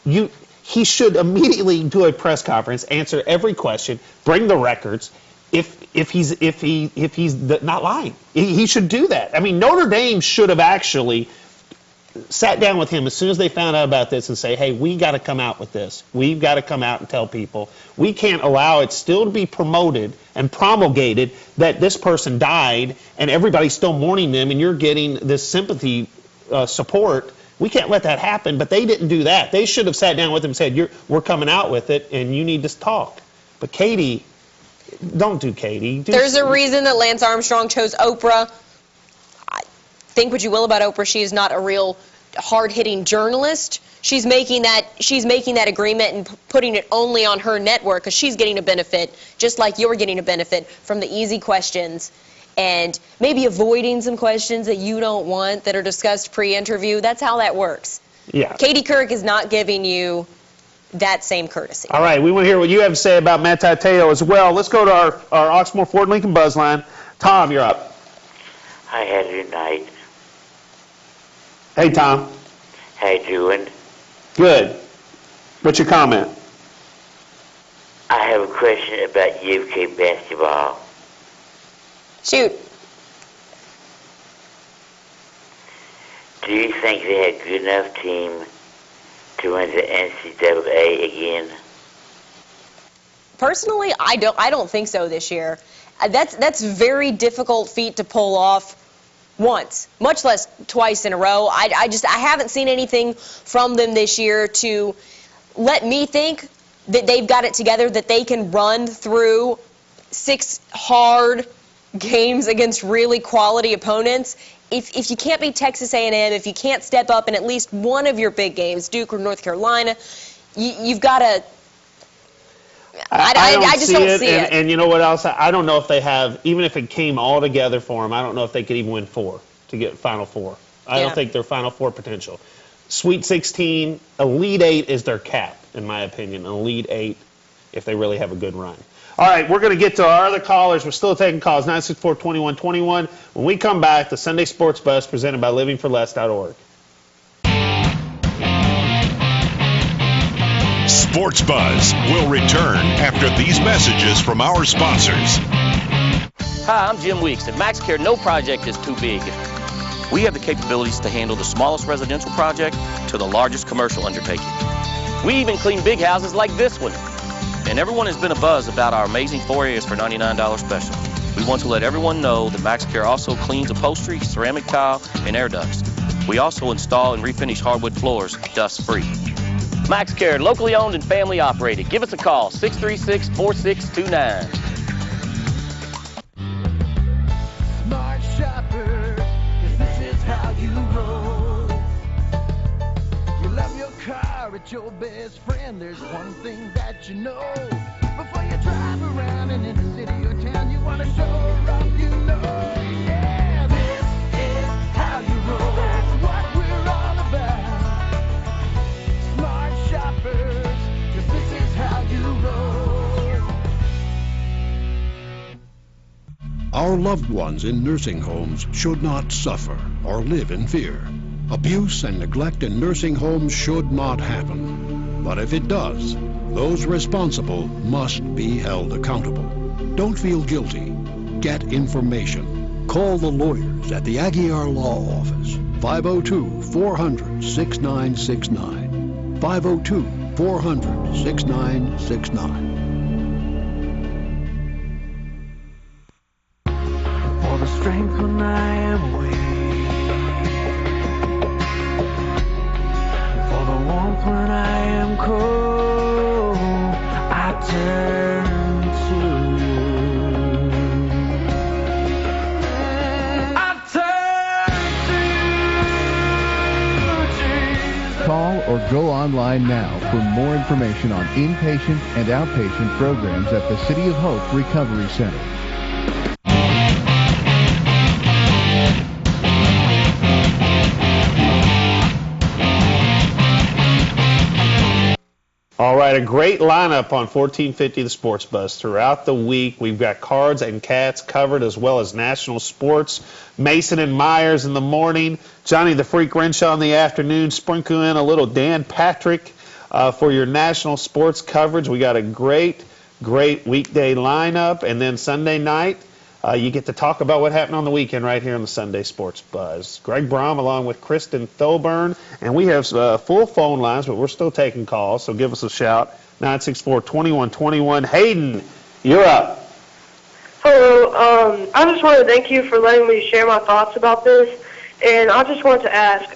he should immediately do a press conference, answer every question, bring the records. If he's not lying, he should do that. I mean, Notre Dame should have actually sat down with him as soon as they found out about this and say, hey, we got to come out with this. We've got to come out and tell people. We can't allow it still to be promoted and promulgated that this person died and everybody's still mourning them and you're getting this sympathy support. We can't let that happen, but they didn't do that. They should have sat down with him and said, we're coming out with it and you need to talk. But Katie, don't do Katie. There's a reason that Lance Armstrong chose Oprah. Think what you will about Oprah, she is not a real hard-hitting journalist. She's making that agreement and putting it only on her network because she's getting a benefit, just like you're getting a benefit from the easy questions and maybe avoiding some questions that you don't want that are discussed pre-interview. That's how that works. Yeah. Katie Couric is not giving you that same courtesy. All right, we want to hear what you have to say about Manti Te'o as well. Let's go to our Oxmoor Ford Lincoln Buzz line. Tom, you're up. Hi, Heather Knight. Hey, Tom. How you doing? Good. What's your comment? I have a question about UK basketball. Shoot. Do you think they had a good enough team to win the NCAA again? Personally, I don't think so this year. That's very difficult feat to pull off once, much less twice in a row. I haven't seen anything from them this year to let me think that they've got it together, that they can run through 6 hard games against really quality opponents. If you can't beat Texas A&M, if you can't step up in at least one of your big games, Duke or North Carolina, you've got to. I just don't see it. And you know what else? I don't know if they have, even if it came all together for them, I don't know if they could even win 4 to get Final Four. I don't think they're Final Four potential. Sweet 16, Elite 8 is their cap, in my opinion. Elite 8, if they really have a good run. All right, we're going to get to our other callers. We're still taking calls, 964-2121. When we come back, the Sunday Sports Bus presented by livingforless.org. Sports Buzz will return after these messages from our sponsors. Hi, I'm Jim Weeks. At MaxCare, no project is too big. We have the capabilities to handle the smallest residential project to the largest commercial undertaking. We even clean big houses like this one. And everyone has been abuzz about our amazing 4 areas for $99 special. We want to let everyone know that MaxCare also cleans upholstery, ceramic tile, and air ducts. We also install and refinish hardwood floors dust-free. MaxCare, locally owned and family operated. Give us a call, 636-4629. Smart shopper, 'cause this is how you roll. You love your car, it's your best friend. There's one thing that you know. Before you drive around in any city or town, you want to show her up, you know. Yeah, this is how you roll. That's what we're all about. Smart shoppers, 'cause this is how you roll. Our loved ones in nursing homes should not suffer or live in fear. Abuse and neglect in nursing homes should not happen. But if it does, those responsible must be held accountable. Don't feel guilty. Get information. Call the lawyers at the Aguiar Law Office, 502-400-6969. 502-400-6969. For the strength when I am weak, for the warmth when I am cold, I turn to you. I turn to you, Jesus. Call or go online now for more information on inpatient and outpatient programs at the City of Hope Recovery Center. All right, a great lineup on 1450 The Sports Buzz. Throughout the week, we've got Cards and Cats covered, as well as national sports. Mason and Myers in the morning, Johnny the Freak Renshaw in the afternoon. Sprinkle in a little Dan Patrick for your national sports coverage. We got a great weekday lineup, and then Sunday night, you get to talk about what happened on the weekend right here on the Sunday Sports Buzz. Greg Brom along with Kristen Thoburn, and we have full phone lines, but we're still taking calls, so give us a shout, 964-2121. Hayden, you're up. Hello. I just want to thank you for letting me share my thoughts about this, and I just want to ask,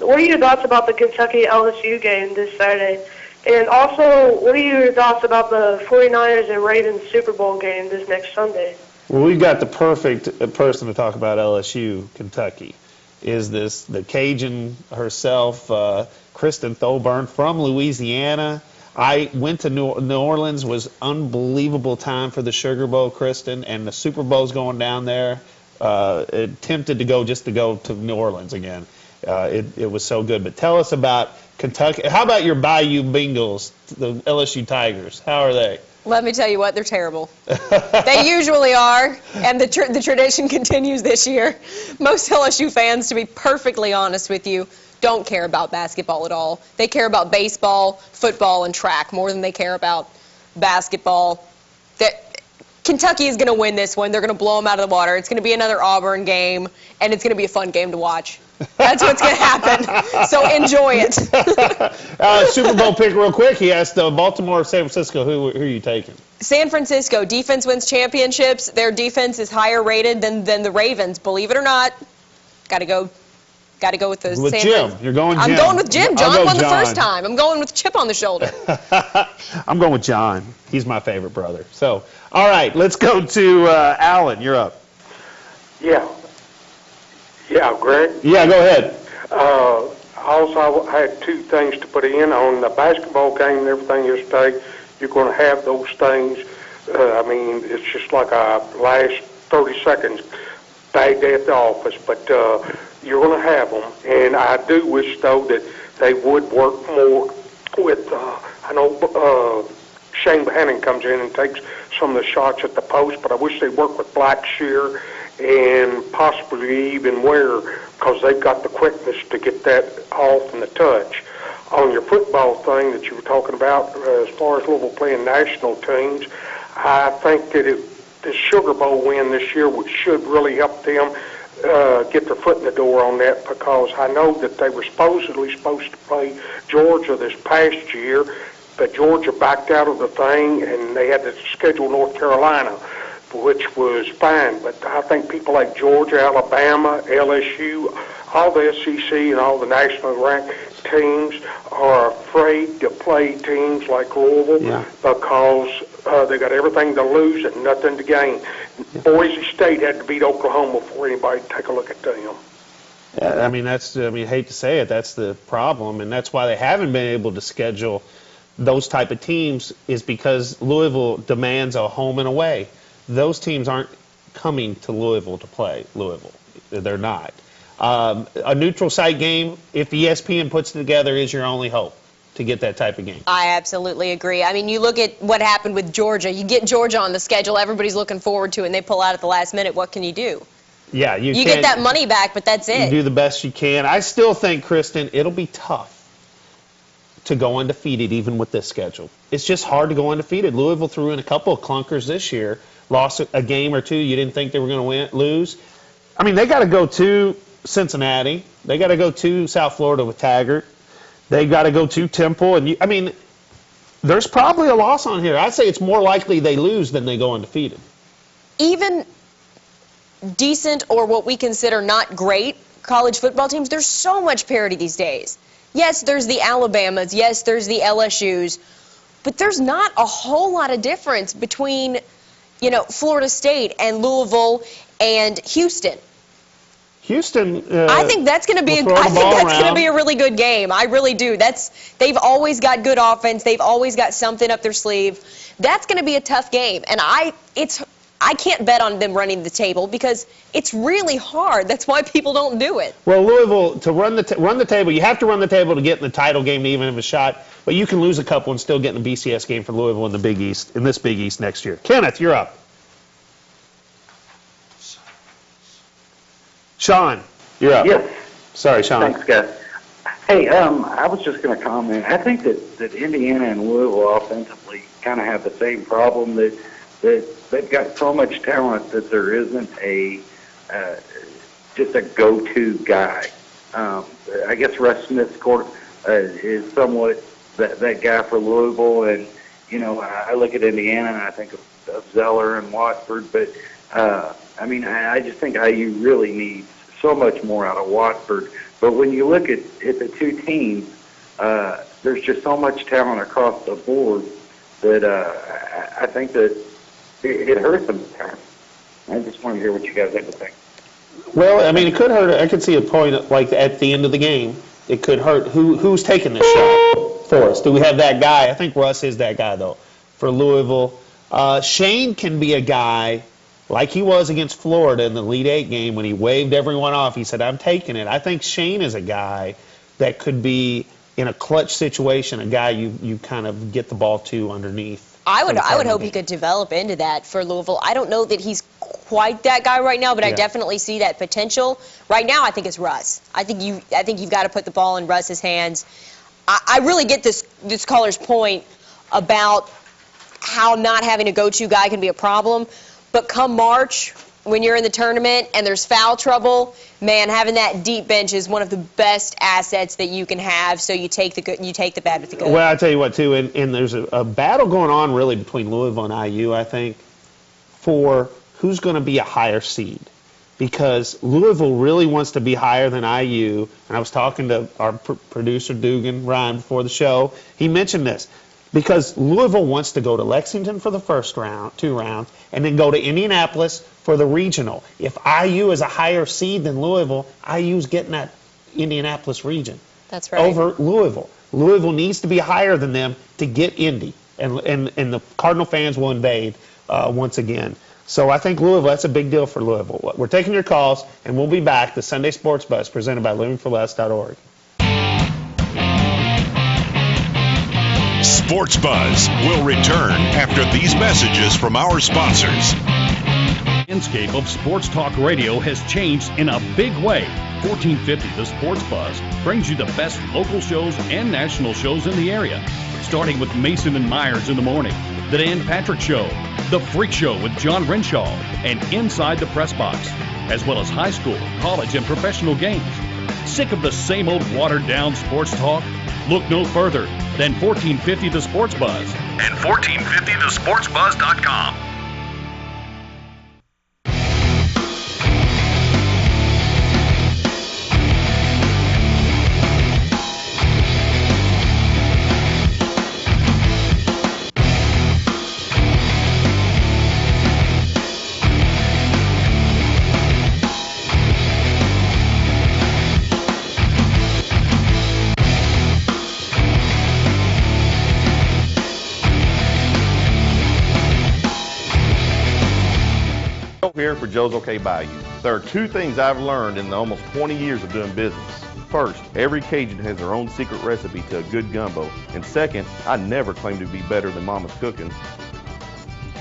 what are your thoughts about the Kentucky-LSU game this Saturday? And also, what are your thoughts about the 49ers and Ravens Super Bowl game this next Sunday? Well, we've got the perfect person to talk about LSU, Kentucky. Is this the Cajun herself, Kristen Thoburn from Louisiana? I went to New Orleans, was unbelievable time for the Sugar Bowl, Kristen, and the Super Bowl's going down there. Tempted to go just to go to New Orleans again. It was so good. But tell us about Kentucky. How about your Bayou Bengals, the LSU Tigers? How are they? Let me tell you what, they're terrible. They usually are, and the tradition continues this year. Most LSU fans, to be perfectly honest with you, don't care about basketball at all. They care about baseball, football, and track more than they care about basketball. Kentucky is going to win this one. They're going to blow them out of the water. It's going to be another Auburn game, and it's going to be a fun game to watch. That's what's going to happen. So enjoy it. Super Bowl pick real quick. He asked Baltimore or San Francisco. Who are you taking? San Francisco. Defense wins championships. Their defense is higher rated than the Ravens. Believe it or not. Got to go with the With San Jim. Fran. You're going Jim. I'm going with Jim. John won the John. first time. I'm going with chip on the shoulder. I'm going with John. He's my favorite brother. So, all right, let's go to Alan. You're up. Yeah. Yeah, Greg. Yeah, go ahead. Also, I had two things to put in on the basketball game and everything yesterday. You're going to have those things. I mean, it's just like a last 30 seconds bad day at the office, but you're going to have them. And I do wish, though, that they would work more with, I know Shane Bohannon comes in and takes some of the shots at the post, but I wish they'd work with Blackshear and possibly even Ware, because they've got the quickness to get that off and the touch. On your football thing that you were talking about, as far as Louisville playing national teams, I think that the Sugar Bowl win this year should really help them get their foot in the door on that, because I know that they were supposedly supposed to play Georgia this past year, but Georgia backed out of the thing, and they had to schedule North Carolina, which was fine. But I think people like Georgia, Alabama, LSU, all the SEC and all the national ranked teams are afraid to play teams like Louisville because they got everything to lose and nothing to gain. Boise State had to beat Oklahoma before anybody take a look at them. Yeah, I mean, I hate to say it, that's the problem, and that's why they haven't been able to schedule those type of teams, is because Louisville demands a home and away. Those teams aren't coming to Louisville to play Louisville. They're not. A neutral site game, if ESPN puts it together, is your only hope to get that type of game. I absolutely agree. I mean, you look at what happened with Georgia. You get Georgia on the schedule, everybody's looking forward to it, and they pull out at the last minute. What can you do? Yeah, you get that money back, but that's it. You do the best you can. I still think, Kristen, it'll be tough to go undefeated even with this schedule. It's just hard to go undefeated. Louisville threw in a couple of clunkers this year, lost a game or two you didn't think they were going to lose. I mean, they got to go to Cincinnati. They got to go to South Florida with Taggart. They got to go to Temple. And I mean, there's probably a loss on here. I'd say it's more likely they lose than they go undefeated. Even decent or what we consider not great college football teams, there's so much parity these days. Yes, there's the Alabamas. Yes, there's the LSUs. But there's not a whole lot of difference between, you know, Florida State and Louisville and Houston. Houston. I think that's going to be. I think that's going to be a really good game. I really do. They've always got good offense. They've always got something up their sleeve. That's going to be a tough game, and I can't bet on them running the table because it's really hard. That's why people don't do it. Well, Louisville, to run the table, you have to run the table to get in the title game to even have a shot. But you can lose a couple and still get in the BCS game for Louisville in the Big East, in this Big East next year. Kenneth, you're up. Sean, you're up. Yes. Sorry, Sean. Thanks, guys. Hey, I was just going to comment. I think that Indiana and Louisville offensively kind of have the same problem, that they've got so much talent that there isn't just a go-to guy. I guess Russ Smith is somewhat that guy for Louisville, and you know, I look at Indiana and I think of Zeller and Watford, but I mean, I just think IU really needs so much more out of Watford. But when you look at the two teams, there's just so much talent across the board that I think that it hurts them. I just want to hear what you guys have to think. Well, I mean, it could hurt. I could see a point like at the end of the game. It could hurt. Who's taking this shot for us? Do we have that guy? I think Russ is that guy, though, for Louisville. Shane can be a guy like he was against Florida in the Elite Eight game when he waved everyone off. He said, I'm taking it. I think Shane is a guy that could be, in a clutch situation, a guy you kind of get the ball to underneath. I would hope he could develop into that for Louisville. I don't know that he's quite that guy right now, but I definitely see that potential. Right now, I think it's Russ. I think you've got to put the ball in Russ's hands. I really get this caller's point about how not having a go-to guy can be a problem. But come March, when you're in the tournament and there's foul trouble, man, having that deep bench is one of the best assets that you can have. So you take the good, you take the bad with the good. Well, I tell you what, too, and there's a battle going on really between Louisville and IU, I think, for who's going to be a higher seed. Because Louisville really wants to be higher than IU, and I was talking to our producer, Dugan Ryan, before the show. He mentioned this. Because Louisville wants to go to Lexington for the first round, 2 rounds, and then go to Indianapolis for the regional. If IU is a higher seed than Louisville, IU's getting that Indianapolis region. That's right. Over Louisville. Louisville needs to be higher than them to get Indy, and the Cardinal fans will invade once again. So I think Louisville, that's a big deal for Louisville. We're taking your calls, and we'll be back. The Sunday Sports Buzz presented by livingforless.org. Sports Buzz will return after these messages from our sponsors. The landscape of sports talk radio has changed in a big way. 1450 The Sports Buzz brings you the best local shows and national shows in the area, starting with Mason and Myers in the morning, The Dan Patrick Show, The Freak Show with John Renshaw, and Inside the Press Box, as well as high school, college, and professional games. Sick of the same old watered-down sports talk? Look no further than 1450 The Sports Buzz and 1450thesportsbuzz.com. Here for Joe's OK Bayou. There are 2 things I've learned in the almost 20 years of doing business. First, every Cajun has their own secret recipe to a good gumbo. And second, I never claim to be better than Mama's cooking.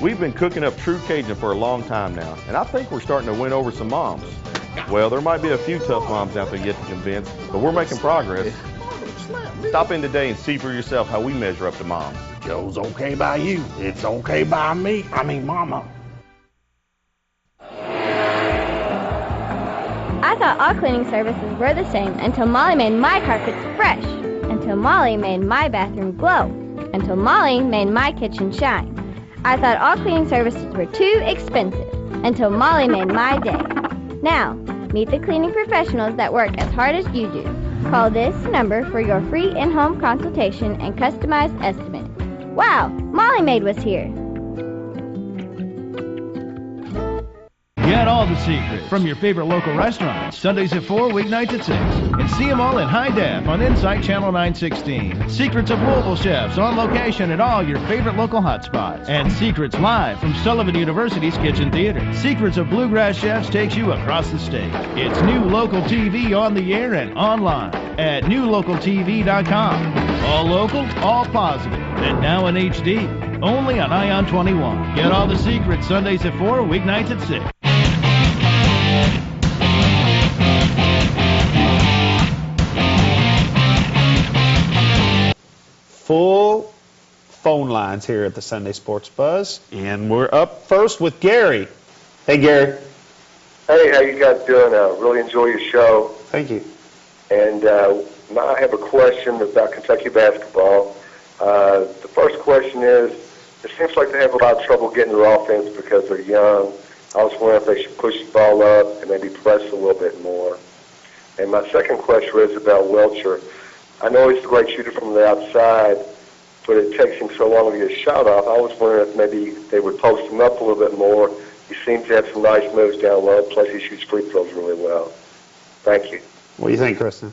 We've been cooking up true Cajun for a long time now, and I think we're starting to win over some moms. Well, there might be a few tough moms out there yet to convince, but we're making progress. Stop in today and see for yourself how we measure up to moms. Joe's OK by you. It's OK by me. I mean, Mama. I thought all cleaning services were the same until Molly made my carpets fresh, until Molly made my bathroom glow, until Molly made my kitchen shine. I thought all cleaning services were too expensive until Molly made my day. Now, meet the cleaning professionals that work as hard as you do. Call this number for your free in-home consultation and customized estimate. Wow, Molly Maid was here. Get all the secrets from your favorite local restaurants. Sundays at 4, weeknights at 6. And see them all in high def on Insight Channel 916. Secrets of Louisville chefs on location at all your favorite local hotspots. And Secrets live from Sullivan University's Kitchen Theater. Secrets of Bluegrass chefs takes you across the state. It's new local TV on the air and online at newlocaltv.com. All local, all positive, and now in HD. Only on Ion 21. Get all the secrets Sundays at 4, weeknights at 6. Full phone lines here at the Sunday Sports Buzz, and we're up first with Gary. Hey, Gary. Hey, how you guys doing? Really enjoy your show. Thank you. And I have a question about Kentucky basketball. The first question is, it seems like they have a lot of trouble getting their offense because they're young. I was wondering if they should push the ball up and maybe press a little bit more. And my second question is about Welcher. I know he's a great shooter from the outside, but it takes him so long to get a shot off. I was wondering if maybe they would post him up a little bit more. He seems to have some nice moves down low, plus he shoots free throws really well. Thank you. What do you think, Kristen?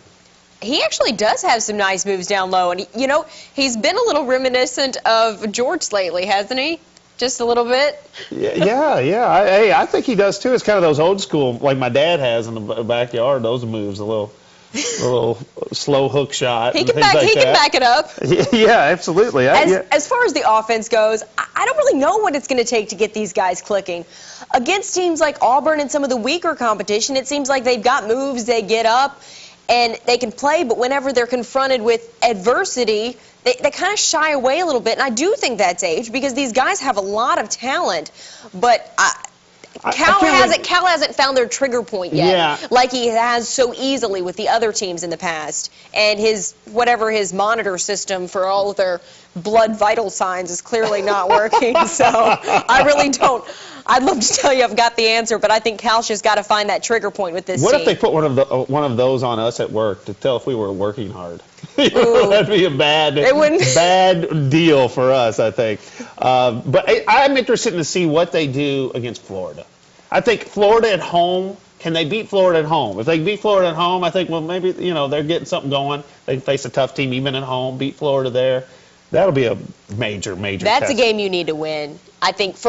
He actually does have some nice moves down low, and you know, he's been a little reminiscent of George lately, hasn't he? Just a little bit. Yeah. I think he does too. It's kind of those old school, like my dad has in the backyard. Those moves, a little slow hook shot. He can back it up. Yeah, absolutely. As far as the offense goes, I don't really know what it's going to take to get these guys clicking. Against teams like Auburn and some of the weaker competition, it seems like they've got moves, they get up, and they can play, but whenever they're confronted with adversity, they kind of shy away a little bit. And I do think that's age because these guys have a lot of talent, but Cal hasn't found their trigger point yet, Yeah. like he has so easily with the other teams in the past. And his monitor system for all of their blood vital signs is clearly not working. So I really don't. I'd love to tell you I've got the answer, but I think Cal's just got to find that trigger point with this What team. if they put one of those on us at work to tell if we were working hard? That'd be a bad deal for us, I think. But I'm interested to see what they do against Florida. I think Florida at home. Can they beat Florida at home? If they beat Florida at home, I think, well, maybe, they're getting something going. They can face a tough team even at home, beat Florida there. That'll be a major That's test. a game you need to win. I think if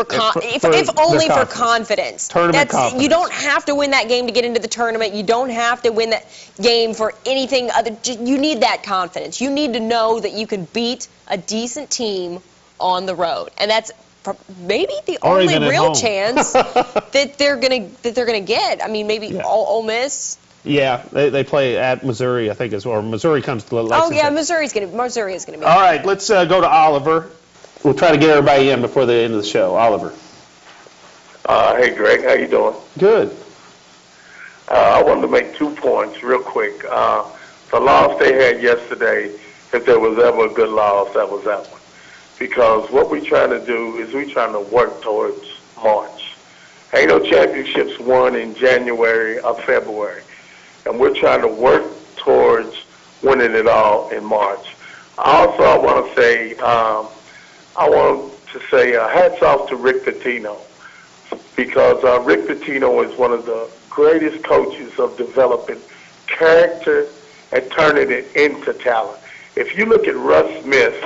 only for confidence. Tournament confidence. You don't have to win that game to get into the tournament. You don't have to win that game for anything other. You need that confidence. You need to know that you can beat a decent team on the road, and that's maybe the only real chance that they're gonna get. I mean, maybe Ole Miss. Yeah, they play at Missouri, I think, as well. Or Missouri comes to Lexington. Oh yeah, Missouri is gonna be. All right, let's go to Oliver. We'll try to get everybody in before the end of the show. Oliver. Hey, Greg, how you doing? Good. I wanted to make 2 points real quick. The loss they had yesterday, if there was ever a good loss, that was that one. Because what we're trying to do is we're trying to work towards March. Ain't no championships won in January or February. And we're trying to work towards winning it all in March. Also, I want to say, hats off to Rick Pitino, because Rick Pitino is one of the greatest coaches of developing character and turning it into talent. If you look at Russ Smith,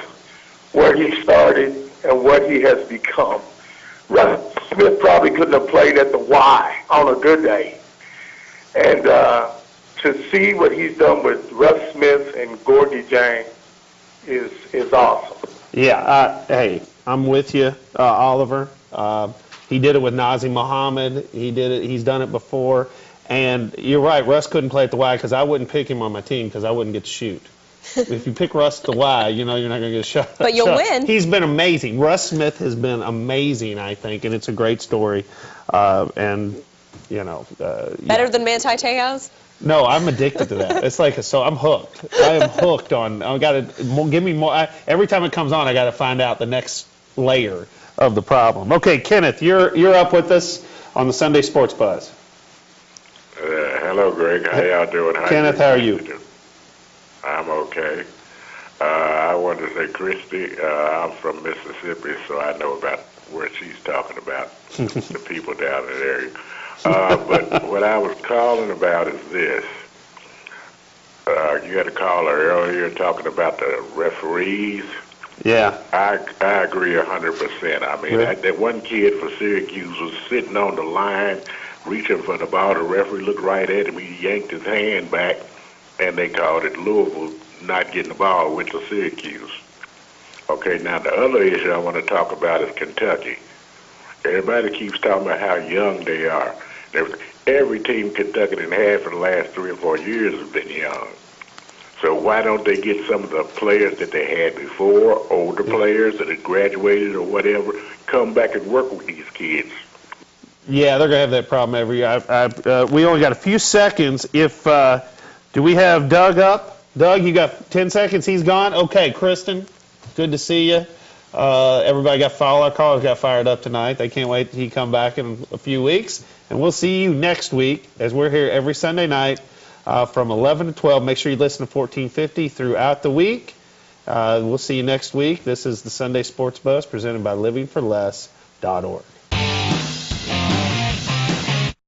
where he started and what he has become, Russ Smith probably couldn't have played at the Y on a good day. And to see what he's done with Russ Smith and Gorgie James is awesome. Yeah, hey, I'm with you, Oliver. He did it with Nazim Muhammad. He's done it before. And you're right, Russ couldn't play at the Y because I wouldn't pick him on my team because I wouldn't get to shoot. If you pick Russ at the Y, you're not going to get a shot. But you'll win. He's been amazing. Russ Smith has been amazing, I think, and it's a great story. Better than Manti Te'o's? No, I'm addicted to that. It's like I'm hooked. I am hooked on. I got to give me more. Every time it comes on, I got to find out the next layer of the problem. Okay, Kenneth, you're up with us on the Sunday Sports Buzz. Hello, Greg. How y'all doing? Kenneth, how are you? I'm okay. I wanted to say, Christy, I'm from Mississippi, so I know about where she's talking about, the people down in that area. But what I was calling about is this. You had a caller earlier talking about the referees. Yeah. I agree 100%. I mean, that one kid for Syracuse was sitting on the line, reaching for the ball. The referee looked right at him. He yanked his hand back, and they called it Louisville not getting the ball, went to Syracuse. Okay, now the other issue I want to talk about is Kentucky. Everybody keeps talking about how young they are. Every team Kentucky has had for the last 3 or 4 years has been young. So why don't they get some of the players that they had before, older players that had graduated or whatever, come back and work with these kids? Yeah, they're going to have that problem every year. We only got a few seconds. Do we have Doug up? Doug, you got 10 seconds. He's gone. Okay, Kristen, good to see you. Everybody got followed. Our callers got fired up tonight. They can't wait till he come back in a few weeks. And we'll see you next week as we're here every Sunday night from 11 to 12. Make sure you listen to 1450 throughout the week. We'll see you next week. This is the Sunday Sports Buzz presented by livingforless.org.